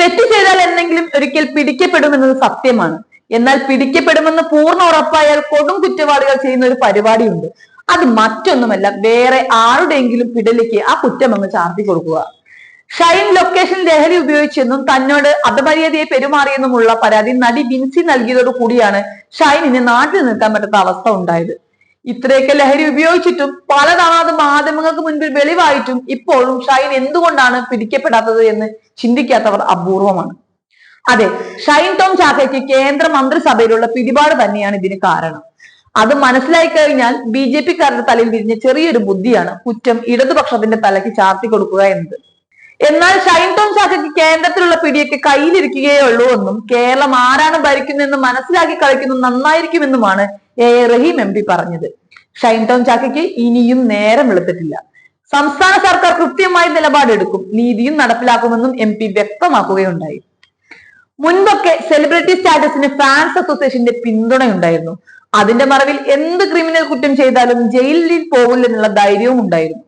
തെറ്റ് ചെയ്താൽ എന്തെങ്കിലും ഒരിക്കൽ പിടിക്കപ്പെടുമെന്നത് സത്യമാണ്. എന്നാൽ പിടിക്കപ്പെടുമെന്ന് പൂർണ്ണ ഉറപ്പായാൽ കൊടും കുറ്റവാളികൾ ചെയ്യുന്ന ഒരു പരിപാടിയുണ്ട്. അത് മറ്റൊന്നുമല്ല, വേറെ ആരുടെയെങ്കിലും പിടലിക്ക് ആ കുറ്റം അങ്ങ് ചാർത്തി കൊടുക്കുക. ഷൈൻ ലൊക്കേഷൻ ലഹരി ഉപയോഗിച്ചെന്നും തന്നോട് അപമര്യാദയെ പെരുമാറിയെന്നുമുള്ള പരാതി നടി ബിൻസി നൽകിയതോടു കൂടിയാണ് ഷൈനിന് നാട്ടിൽ നിൽക്കാൻ പറ്റാത്ത അവസ്ഥ ഉണ്ടായത്. ഇത്രയൊക്കെ ലഹരി ഉപയോഗിച്ചിട്ടും പലതവണ അത് മാധ്യമങ്ങൾക്ക് മുൻപിൽ വെളിവായിട്ടും ഇപ്പോഴും ഷൈൻ എന്തുകൊണ്ടാണ് പിടിക്കപ്പെടാത്തത് എന്ന് ചിന്തിക്കാത്തവർ അപൂർവമാണ്. അതെ, ഷൈൻ ടോം ചാക്കോയ്ക്ക് കേന്ദ്ര മന്ത്രിസഭയിലുള്ള പിടിപാട് തന്നെയാണ് ഇതിന് കാരണം. അത് മനസ്സിലായി കഴിഞ്ഞാൽ BJP-കാരുടെ തലയിൽ വിരിഞ്ഞ ചെറിയൊരു ബുദ്ധിയാണ് കുറ്റം ഇടതുപക്ഷത്തിന്റെ തലയ്ക്ക് ചാർത്തി കൊടുക്കുക എന്നത്. എന്നാൽ ഷൈൻ ടോം ചാക്കോയ്ക്ക് കേന്ദ്രത്തിലുള്ള പിടിയൊക്കെ കയ്യിലിരിക്കുകയേ ഉള്ളൂ എന്നും കേരളം ആരാണ് ഭരിക്കുന്നതെന്ന് മനസ്സിലാക്കി കളിക്കുന്നത് നന്നായിരിക്കുമെന്നുമാണ് റഹീം MP പറഞ്ഞത്. ഷൈൻ ടോം ചാക്കോയ്ക്ക് ഇനിയും നേരം വെളുത്തിട്ടില്ല. സംസ്ഥാന സർക്കാർ കൃത്യമായി നിലപാടെടുക്കും, നീതിയും നടപ്പിലാക്കുമെന്നും MP വ്യക്തമാക്കുകയുണ്ടായി. മുൻപൊക്കെ സെലിബ്രിറ്റി സ്റ്റാറ്റസിന് ഫാൻസ് അസോസിയേഷന്റെ പിന്തുണയുണ്ടായിരുന്നു. അതിന്റെ മറവിൽ എന്ത് ക്രിമിനൽ കുറ്റം ചെയ്താലും ജയിലിൽ പോകില്ലെന്നുള്ള ധൈര്യവും ഉണ്ടായിരുന്നു.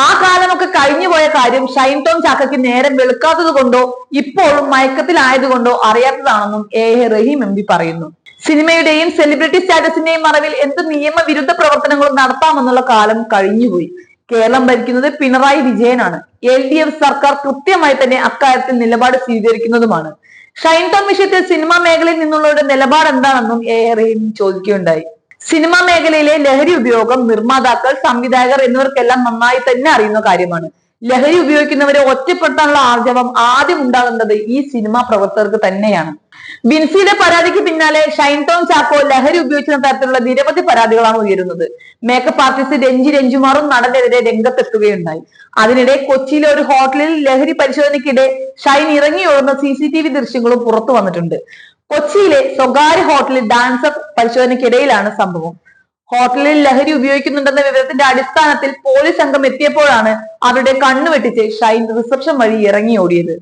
ആ കാലമൊക്കെ കഴിഞ്ഞുപോയ കാര്യം ഷൈൻ ടോം ചാക്കോയ്ക്ക് നേരം വെളുക്കാത്തത് കൊണ്ടോ ഇപ്പോഴും മയക്കത്തിലായതുകൊണ്ടോ അറിയാത്തതാണെന്നും റഹീം MP പറയുന്നു. സിനിമയുടെയും സെലിബ്രിറ്റി സ്റ്റാറ്റസിന്റെയും മറവിൽ എന്ത് നിയമവിരുദ്ധ പ്രവർത്തനങ്ങളും നടത്താമെന്നുള്ള കാലം കഴിഞ്ഞുപോയി. കേരളം ഭരിക്കുന്നത് പിണറായി വിജയനാണ്. LDF സർക്കാർ കൃത്യമായി തന്നെ അക്കാര്യത്തിൽ നിലപാട് സ്വീകരിക്കുന്നതുമാണ്. ഷൈൻ ടോം വിഷയത്തിൽ സിനിമാ മേഖലയിൽ നിന്നുള്ളവരുടെ നിലപാട് എന്താണെന്നും റഹീം ചോദിക്കുകയുണ്ടായി. സിനിമാ മേഖലയിലെ ലഹരി ഉപയോഗം നിർമ്മാതാക്കൾ, സംവിധായകർ എന്നിവർക്കെല്ലാം നന്നായി തന്നെ അറിയുന്ന കാര്യമാണ്. ലഹരി ഉപയോഗിക്കുന്നവരെ ഒറ്റപ്പെടുത്താനുള്ള ആർജവം ആദ്യം ഉണ്ടാകേണ്ടത് ഈ സിനിമാ പ്രവർത്തകർക്ക് തന്നെയാണ്. ബിൻസിയുടെ പരാതിക്ക് പിന്നാലെ ഷൈൻ ടോം ചാക്കോ ലഹരി ഉപയോഗിക്കുന്ന തരത്തിലുള്ള നിരവധി പരാതികളാണ് ഉയരുന്നത്. മേക്കപ്പ് ആർട്ടിസ്റ്റ് രഞ്ജിമാറും നടനെതിരെ രംഗത്തെത്തുകയുണ്ടായി. അതിനിടെ കൊച്ചിയിലെ ഒരു ഹോട്ടലിൽ ലഹരി പരിശോധനയ്ക്കിടെ ഷൈൻ ഇറങ്ങിയോടുന്ന CCTV ദൃശ്യങ്ങളും പുറത്തു വന്നിട്ടുണ്ട്. കൊച്ചിയിലെ സ്വകാര്യ ഹോട്ടലിൽ ഡാൻസർ പരിശോധനയ്ക്കിടയിലാണ് സംഭവം. ഹോട്ടലിൽ ലഹരി ഉപയോഗിക്കുന്നുണ്ടെന്ന വിവരത്തിന്റെ അടിസ്ഥാനത്തിൽ പോലീസ് സംഘം എത്തിയപ്പോഴാണ് അവരുടെ കണ്ണു വെട്ടിച്ച് ഷൈൻ റിസപ്ഷൻ വഴി ഇറങ്ങി ഓടിയത്.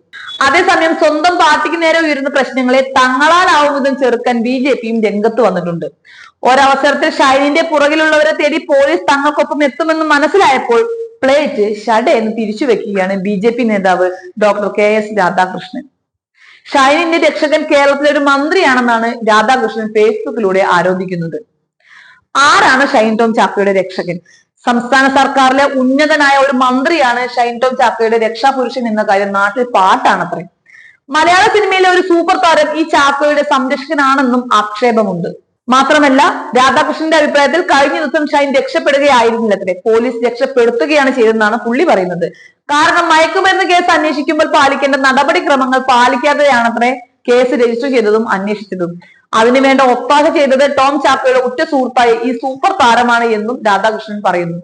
അതേസമയം സ്വന്തം പാർട്ടിക്ക് നേരെ ഉയരുന്ന പ്രശ്നങ്ങളെ തങ്ങളാലാവുന്നതും ചെറുക്കാൻ BJP-യും രംഗത്ത് വന്നിട്ടുണ്ട്. ഒരവസരത്തിൽ ഷൈനിന്റെ പുറകിലുള്ളവരെ തേടി പോലീസ് തങ്ങൾക്കൊപ്പം എത്തുമെന്ന് മനസ്സിലായപ്പോൾ പ്ലേറ്റ് ഷഡേന്ന് തിരിച്ചു വെക്കുകയാണ് BJP നേതാവ് ഡോക്ടർ KS രാധാകൃഷ്ണൻ. ഷൈനിന്റെ രക്ഷകൻ കേരളത്തിലെ ഒരു മന്ത്രിയാണെന്നാണ് രാധാകൃഷ്ണൻ ഫേസ്ബുക്കിലൂടെ ആരോപിക്കുന്നത്. ആരാണ് ഷൈൻ ടോം ചാക്കോയുടെ രക്ഷകൻ? സംസ്ഥാന സർക്കാരിലെ ഉന്നതനായ ഒരു മന്ത്രിയാണ് ഷൈൻ ടോം ചാക്കോയുടെ രക്ഷാപുരുഷൻ എന്ന കാര്യം നാട്ടിൽ പാട്ടാണത്രേ. മലയാള സിനിമയിലെ ഒരു സൂപ്പർ താരം ഈ ചാക്കോയുടെ സംരക്ഷകനാണെന്നും ആക്ഷേപമുണ്ട്. മാത്രമല്ല, രാധാകൃഷ്ണന്റെ അഭിപ്രായത്തിൽ കഴിഞ്ഞ ദിവസം ഷൈൻ രക്ഷപ്പെടുകയായിരുന്നില്ലത്രേ, പോലീസ് രക്ഷപ്പെടുത്തുകയാണ് ചെയ്തതെന്നാണ് പുള്ളി പറയുന്നത്. കാരണം മയക്കുമരുന്ന് കേസ് അന്വേഷിക്കുമ്പോൾ പാലിക്കേണ്ട നടപടിക്രമങ്ങൾ പാലിക്കാതെയാണത്രേ കേസ് രജിസ്റ്റർ ചെയ്തതും അന്വേഷിച്ചതും. അതിനുവേണ്ട ഒത്താശ ചെയ്തത് ടോം ചാക്കോയുടെ ഉറ്റ സുഹൃത്തായ ഈ സൂപ്പർ താരമാണ് എന്നും രാധാകൃഷ്ണൻ പറയുന്നു.